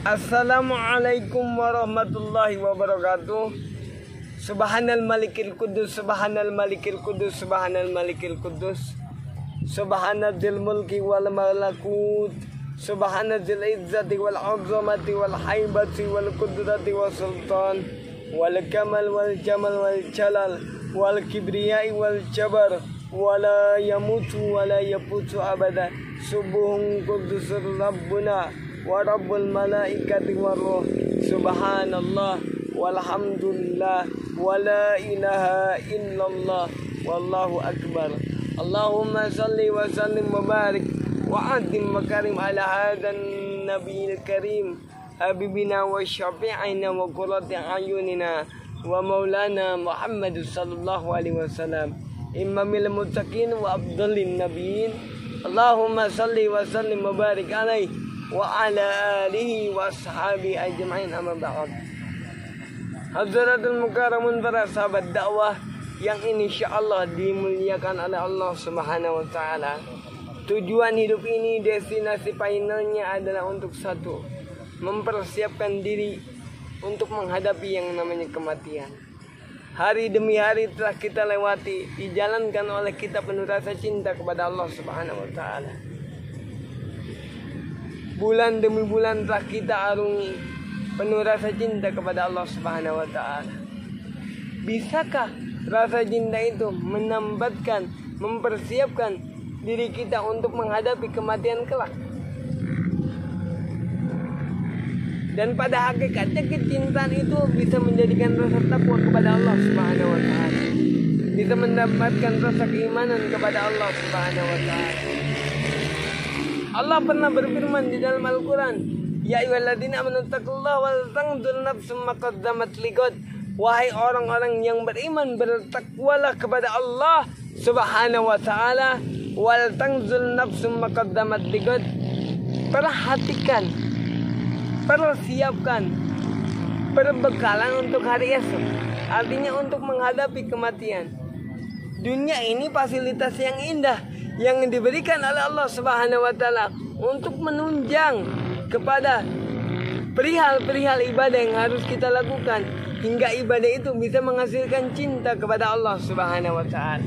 Assalamualaikum warahmatullahi wabarakatuh. Subhanal malikil kudus, subhanal malikil kudus, subhanal malikil kudus, subhanadzil mulki wal malakut, subhanadzil izzati wal azamati wal haibati wal qudrati wal sultan wal kamal wal jamal wal jalal wal kibriyai wal jabar wala yamutu wala yaputu abada. Subuhun kudusur rabbuna wa rabbul malaikati warruh. Subhanallah walhamdulillah wala ilaha illallah wallahu akbar. Allahumma salli wa sallim wa barik wa adim makarim ala hadan nabiyil karim habibina wa syafi'ina wa qurrati ayunina wa maulana Muhammad sallallahu alaihi wasallam imamil muttaqin wa afdalin nabiyyin. Allahumma salli wa sallim wa barik alaihi wa ala alihi wa ashabi ajma'in, amma ba'd. Hadratul mukarramun, para sahabat dakwah yang insyaallah dimuliakan oleh Allah Subhanahu wa taala. Tujuan hidup ini, destinasi finalnya adalah untuk satu, mempersiapkan diri untuk menghadapi yang namanya kematian. Hari demi hari telah kita lewati, dijalankan oleh kita penuh rasa cinta kepada Allah Subhanahu wa taala. Bulan demi bulan telah kita arungi penuh rasa cinta kepada Allah Subhanahu wa taala. Bisakah rasa cinta itu menambatkan, mempersiapkan diri kita untuk menghadapi kematian kelak? Dan pada hakikatnya kecintaan itu bisa menjadikan rasa takwa kepada Allah Subhanahu wa taala, bisa mendapatkan rasa keimanan kepada Allah Subhanahu wa taala. Allah pernah berfirman di dalam Al-Quran, ya ayyuhalladzina amanu taqullaha wal tanzur nafsum ma qaddamat lighad. Wahai orang-orang yang beriman, bertakwalah kepada Allah Subhanahu wa taala, wal tanzur nafsum ma qaddamat lighad. Perhatikan, persiapkan perbekalan untuk hari esok, artinya untuk menghadapi kematian. Dunia ini fasilitas yang indah yang diberikan oleh Allah Subhanahu wa taala untuk menunjang kepada perihal-perihal ibadah yang harus kita lakukan, hingga ibadah itu bisa menghasilkan cinta kepada Allah Subhanahu wa taala.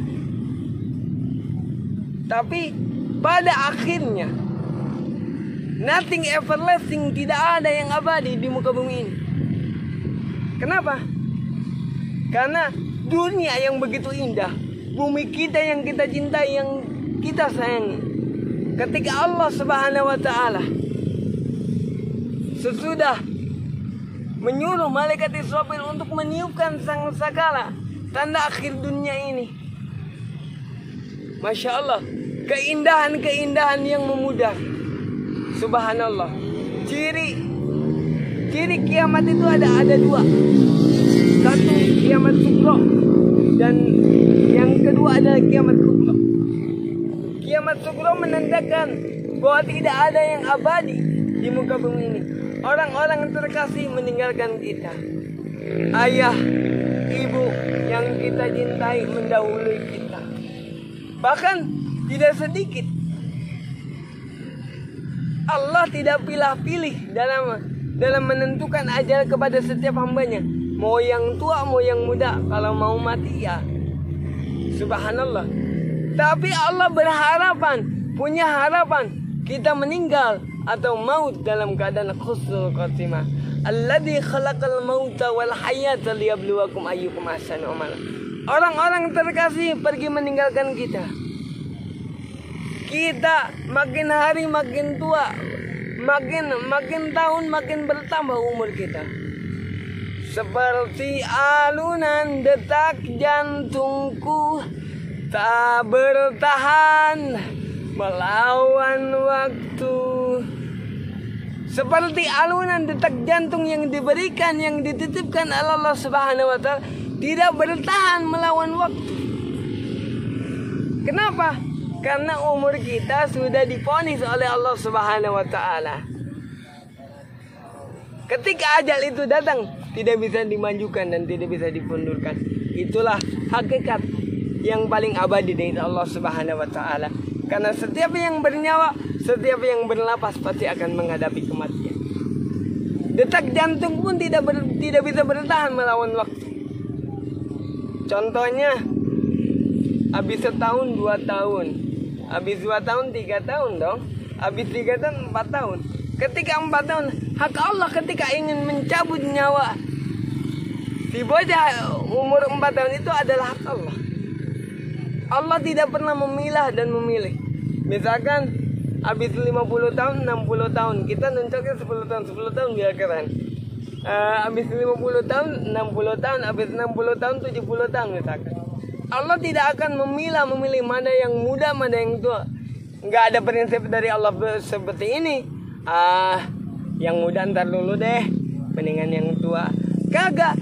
Tapi pada akhirnya nothing everlasting, tidak ada yang abadi di muka bumi ini. Kenapa? Karena dunia yang begitu indah, bumi kita yang kita cintai, yang kita sayangi, ketika Allah Subhanahu wa taala sesudah menyuruh malaikat Israfil untuk meniupkan sangkakala tanda akhir dunia ini, Masya Allah, keindahan-keindahan yang memudar. Subhanallah. Ciri kiamat itu ada dua. Satu kiamat sugro, dan yang kedua adalah kiamat kubra. Kiamat sugro menandakan bahwa tidak ada yang abadi di muka bumi ini. Orang-orang terkasih meninggalkan kita. Ayah, ibu yang kita cintai mendahului kita. Bahkan tidak sedikit, Allah tidak pilih-pilih dalam menentukan ajal kepada setiap hambanya. Mau yang tua, mau yang muda, kalau mau mati ya. Subhanallah. Tapi Allah berharapan, punya harapan kita meninggal atau maut dalam keadaan husnul khotimah. Alladzi khalaqal mauta wal hayata liyabluwakum ayyukum ahsanu amala. Orang-orang terkasih pergi meninggalkan kita. Kita makin hari makin tua, makin tahun makin bertambah umur kita. Seperti alunan detak jantungku tak bertahan melawan waktu. Seperti alunan detak jantung yang diberikan, yang dititipkan oleh Allah Subhanahu wa taala, tidak bertahan melawan waktu. Kenapa? Karena umur kita sudah divonis oleh Allah Subhanahu wa taala. Ketika ajal itu datang, tidak bisa dimajukan dan tidak bisa dipundurkan. Itulah hakikat yang paling abadi dari Allah Subhanahu wa taala. Karena setiap yang bernyawa, setiap yang bernapas pasti akan menghadapi kematian. Detak jantung pun tidak bisa bertahan melawan waktu. Contohnya, habis setahun 2 tahun, habis 2 tahun 3 tahun dong, habis 3 tahun 4 tahun. Ketika 4 tahun, hak Allah ketika ingin mencabut nyawa si bocah umur 4 tahun itu adalah hak Allah. Allah tidak pernah memilah dan memilih. Misalkan habis 50 tahun, 60 tahun, kita nuncuknya 10 tahun biar keren. Habis 50 tahun, 60 tahun, habis 60 tahun, 70 tahun misalkan. Allah tidak akan memilih mana yang muda, mana yang tua. Nggak ada prinsip dari Allah seperti ini. Yang muda ntar dulu deh, mendingan yang tua. Kagak.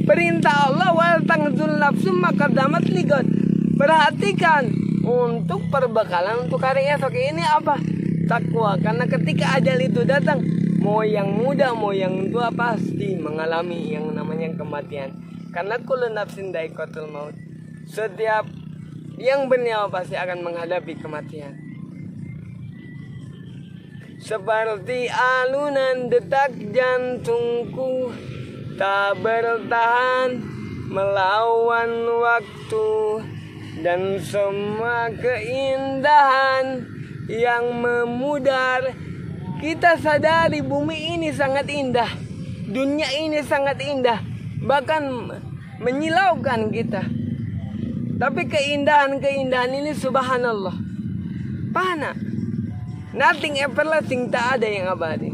Perintah Allah, wal tangzul nafsum maqaddamat ligat. Perhatikan untuk perbekalan untuk hari esok. Ini apa? Takwa. Karena ketika ajal itu datang, mau yang muda mau yang tua pasti mengalami yang namanya kematian. Karena kullu nafsin dha'iqatul maut. Setiap yang bernyawa pasti akan menghadapi kematian. Seperti alunan detak jantungku tak bertahan melawan waktu, dan semua keindahan yang memudar. Kita sadari bumi ini sangat indah, dunia ini sangat indah, bahkan menyilaukan kita. Tapi keindahan ini subhanallah, fana. Nothing everlasting, tak ada yang abadi.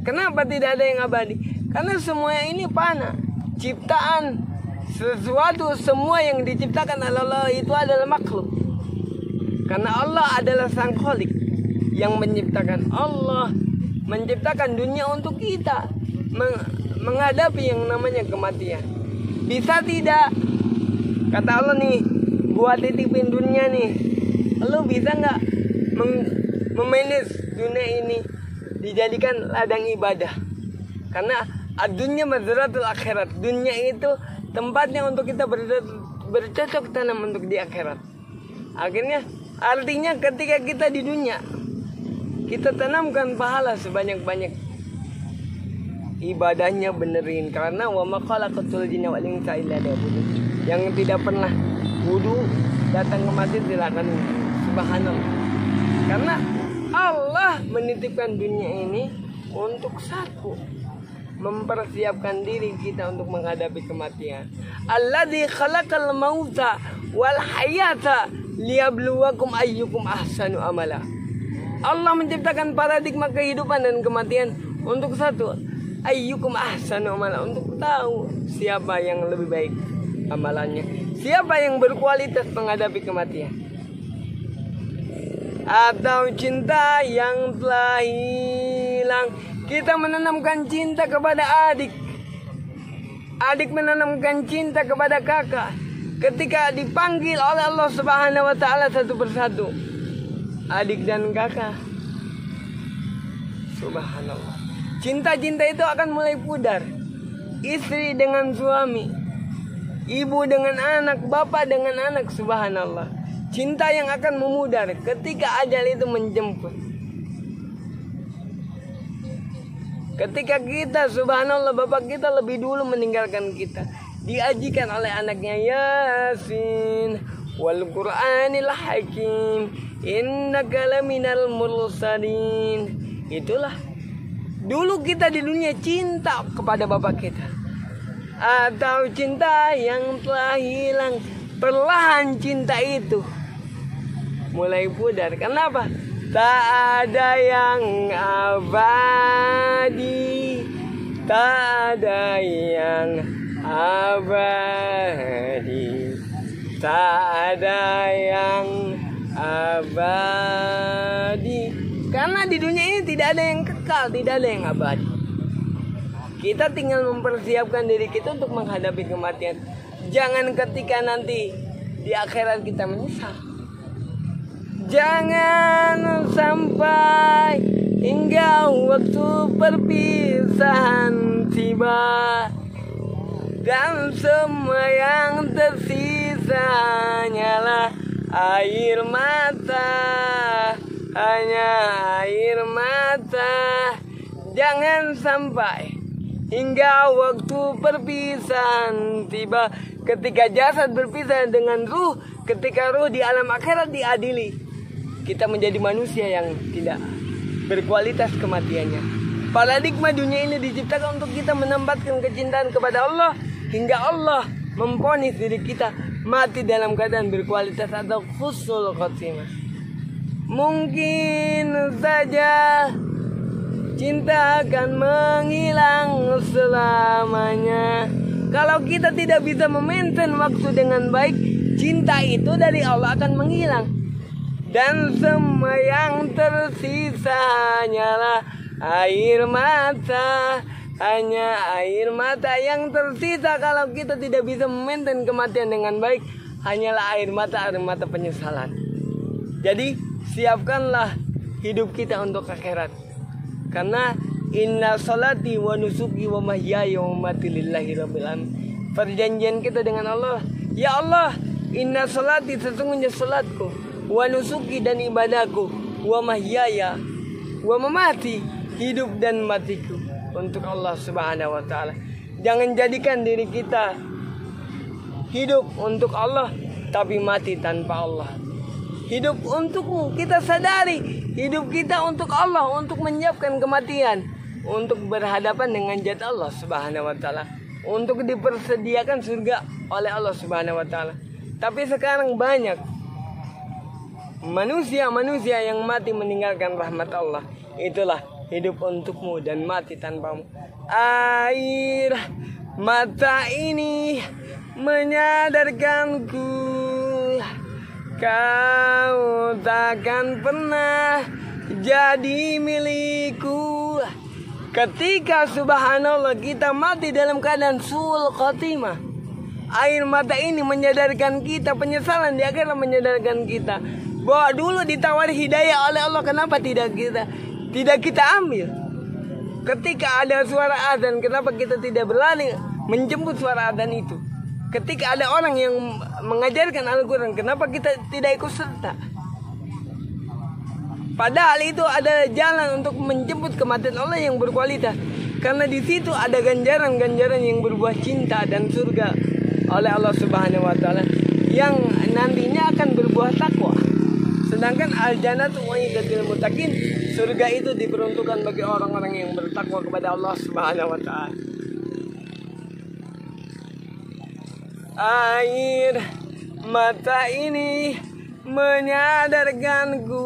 Kenapa tidak ada yang abadi? Karena semua ini fana. Ciptaan sesuatu, semua yang diciptakan oleh Allah itu adalah makhluk. Karena Allah adalah sang khalik yang menciptakan. Allah menciptakan dunia untuk kita menghadapi yang namanya kematian. Bisa tidak? Kata Allah nih, buat titipin dunia nih, lu bisa nggak memanage dunia ini dijadikan ladang ibadah? Karena dunia mazratul akhirat, dunia itu tempatnya untuk kita bercocok tanam untuk di akhirat. Artinya ketika kita di dunia, kita tanamkan pahala sebanyak-banyak, ibadahnya benerin. Karena wa ma khalaqatul jinna wal insa illa liya'budun. Yang tidak pernah wudu datang ke masjid silakan wudu. Subhanallah. Karena Allah menitipkan dunia ini untuk satu, mempersiapkan diri kita untuk menghadapi kematian. Alladzi khalaqal mauta wal hayata liyabluwakum ayyukum ahsanu amala. Allah menciptakan paradigma kehidupan dan kematian untuk satu, ayyukum ahsanu amala, untuk tahu siapa yang lebih baik amalannya, siapa yang berkualitas menghadapi kematian. Atau cinta yang telah hilang. Kita menanamkan cinta kepada adik, adik menanamkan cinta kepada kakak. Ketika dipanggil oleh Allah Subhanahu wa taala satu persatu, adik dan kakak, subhanallah, cinta-cinta itu akan mulai pudar. Istri dengan suami, ibu dengan anak, bapak dengan anak, subhanallah. Cinta yang akan memudar ketika ajal itu menjemput. Ketika kita, subhanallah, bapak kita lebih dulu meninggalkan kita, diajikan oleh anaknya, Yasin wal Qur'anil Hakim innaka laminal mursalin. Itulah dulu kita di dunia cinta kepada bapak kita. Atau cinta yang telah hilang, perlahan cinta itu mulai pudar. Kenapa? Tak ada yang abadi, tak ada yang abadi, tak ada yang abadi. Karena di dunia ini tidak ada yang kekal, tidak ada yang abadi. Kita tinggal mempersiapkan diri kita untuk menghadapi kematian. Jangan ketika nanti di akhirat kita menyesal. Jangan sampai hingga waktu perpisahan tiba, dan semua yang tersisa hanyalah air mata, hanya air mata. Jangan sampai hingga waktu perpisahan tiba, ketika jasad berpisah dengan ruh, ketika ruh di alam akhirat diadili, kita menjadi manusia yang tidak berkualitas kematiannya. Paradigma dunia ini diciptakan untuk kita menempatkan kecintaan kepada Allah, hingga Allah memvonis diri kita mati dalam keadaan berkualitas atau husnul khotimah. Mungkin saja cinta akan menghilang selamanya. Kalau kita tidak bisa memaintain waktu dengan baik, cinta itu dari Allah akan menghilang. Dan semua yang tersisa hanyalah air mata. Hanya air mata yang tersisa kalau kita tidak bisa memaintain kematian dengan baik. Hanyalah air mata penyesalan. Jadi siapkanlah hidup kita untuk akhirat. Karena inna salati wa nusuki wa mahyaya wa mamati lillahi rabbil alamin. Perjanjian kita dengan Allah, ya Allah, inna salati, sesungguhnya salatku, wa nusuki, dan ibadahku, wa mahyaya wa mamati, hidup dan matiku untuk Allah Subhanahu wa taala. Jangan jadikan diri kita hidup untuk Allah tapi mati tanpa Allah. Hidup untukmu, kita sadari hidup kita untuk Allah, untuk menyiapkan kematian, untuk berhadapan dengan zat Allah Subhanahu wa taala, untuk dipersediakan surga oleh Allah Subhanahu wa taala. Tapi sekarang banyak manusia yang mati meninggalkan rahmat Allah. Itulah hidup untukmu dan mati tanpamu. Air mata ini menyadarkanku, kau takkan pernah jadi milikku. Ketika subhanallah kita mati dalam keadaan suul khotimah, air mata ini menyadarkan kita, penyesalan di akhirat menyadarkan kita bahwa dulu ditawari hidayah oleh Allah, kenapa tidak kita ambil? Ketika ada suara azan, kenapa kita tidak berlari menjemput suara azan itu? Ketika ada orang yang mengajarkan Al-Quran, kenapa kita tidak ikut serta? Padahal itu ada jalan untuk menjemput kematian Allah yang berkualitas. Karena di situ ada ganjaran-ganjaran yang berbuah cinta dan surga oleh Allah Subhanahu wa taala yang nantinya akan berbuah takwa. Sedangkan al-jannatu u'iddatil muttaqin, surga itu diperuntukkan bagi orang-orang yang bertakwa kepada Allah Subhanahu wa taala. Air mata ini menyadarkanku,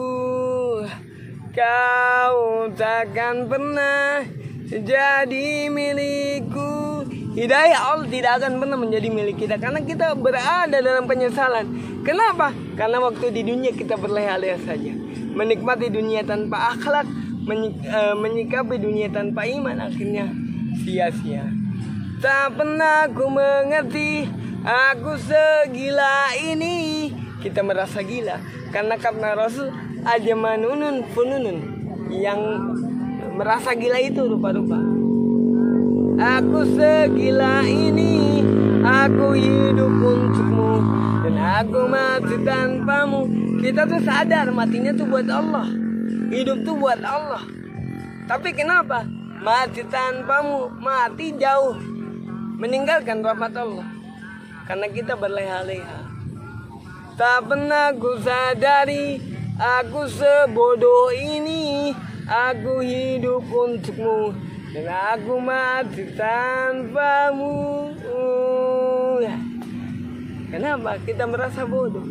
kau takkan pernah jadi milikku. Hidayah Allah tidak akan pernah menjadi milik kita karena kita berada dalam penyesalan. Kenapa? Karena waktu di dunia kita berleha-leha saja, menikmati dunia tanpa akhlak, menyikapi dunia tanpa iman, akhirnya sia-sia. Tak pernah ku mengerti aku segila ini. Kita merasa gila karena Rasul aja manunun fununun, yang merasa gila itu rupa-rupa. Aku segila ini, aku hidup untukmu dan aku mati tanpamu. Kita tuh sadar matinya tuh buat Allah, hidup tuh buat Allah. Tapi kenapa mati tanpamu, mati jauh, meninggalkan rahmat Allah? Karena kita berleha-leha. Tak pernah ku sadari aku sebodoh ini. Aku hidup untukmu dan aku mati tanpamu. Kenapa kita merasa bodoh?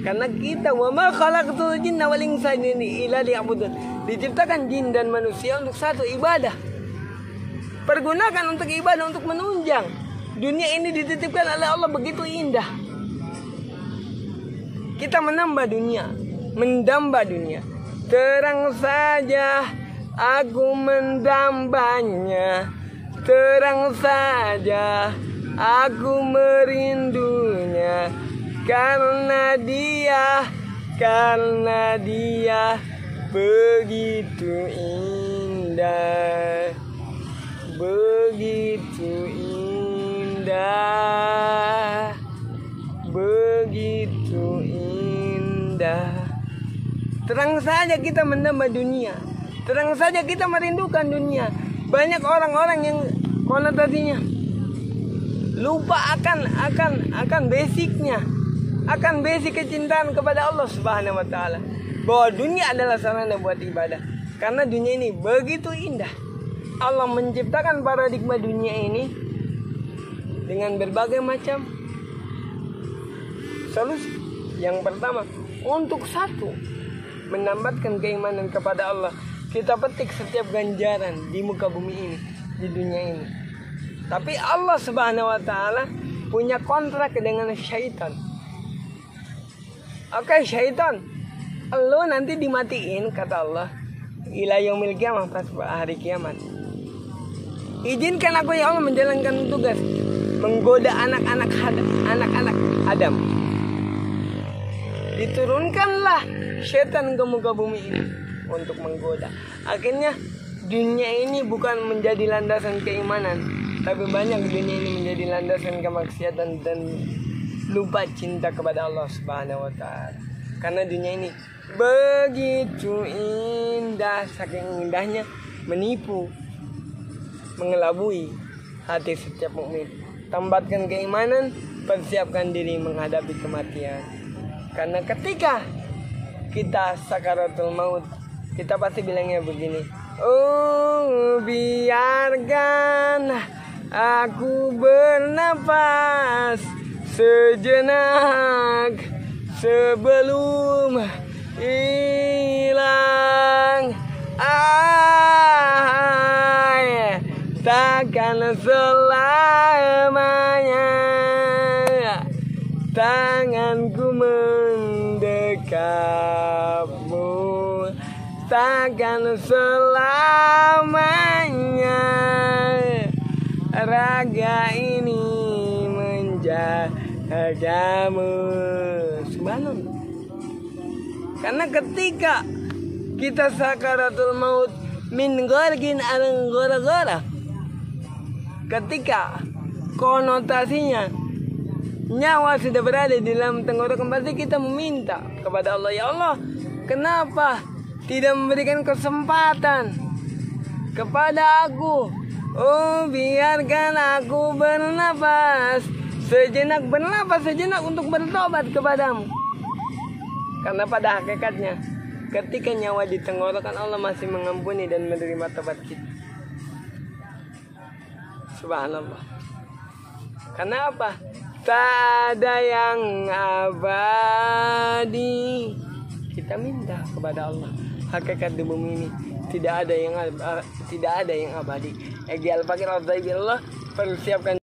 Karena kita wa ma khalaqtul jinna wal insa illa liya'budun. Diciptakan jin dan manusia untuk satu, ibadah. Pergunakan untuk ibadah, untuk menunjang. Dunia ini dititipkan oleh Allah begitu indah. Kita menambah dunia, mendamba dunia. Terang saja aku mendambanya, terang saja aku merindunya. Karena dia begitu indah, begitu indah, begitu indah. Terang saja kita mendamba dunia. Terang saja kita merindukan dunia. Banyak orang-orang yang konotasinya lupa akan basicnya, akan basic kecintaan kepada Allah Subhanahu wa taala. Bahwa dunia adalah sarana buat ibadah. Karena dunia ini begitu indah. Allah menciptakan paradigma dunia ini dengan berbagai macam solusi. Yang pertama, untuk satu, menambahkan keimanan kepada Allah. Kita petik setiap ganjaran di muka bumi ini, di dunia ini. Tapi Allah Subhanahu wa taala punya kontrak dengan syaitan. Oke, syaitan, lo nanti dimatiin kata Allah ila yaumil qiyamah, pas hari kiamat. Izinkan aku ya Allah menjalankan tugas menggoda anak-anak Adam. Diturunkanlah syaitan ke muka bumi ini untuk menggoda. Akhirnya dunia ini bukan menjadi landasan keimanan, tapi banyak dunia ini menjadi landasan kemaksiatan dan lupa cinta kepada Allah Subhanahu wa taala. Karena dunia ini begitu indah, saking indahnya menipu, mengelabui hati setiap mukmin. Tambahkan keimanan, persiapkan diri menghadapi kematian. Karena ketika kita sakaratul maut, kita pasti bilangnya begini, oh biarkan aku bernapas sejenak sebelum hilang. Takkan selamanya tanganku mendekapmu, takkan selamanya raga ini menjagamu. Subhanallah. Karena ketika kita sakaratul maut min gharqin al ghara, ketika konotasinya nyawa sudah berada di dalam tenggorokan, pasti kita meminta kepada Allah, ya Allah, kenapa tidak memberikan kesempatan kepada aku? Oh, biarkan aku bernapas sejenak untuk bertobat kepadamu. Karena pada hakikatnya ketika nyawa di tenggorokan, Allah masih mengampuni dan menerima tobat kita. Subhanallah. Karena apa? Tak ada yang abadi. Kita minta kepada Allah. Hakikat di bumi ini tidak ada yang abadi. Egi al-fakir al-zaibillah, persiapkan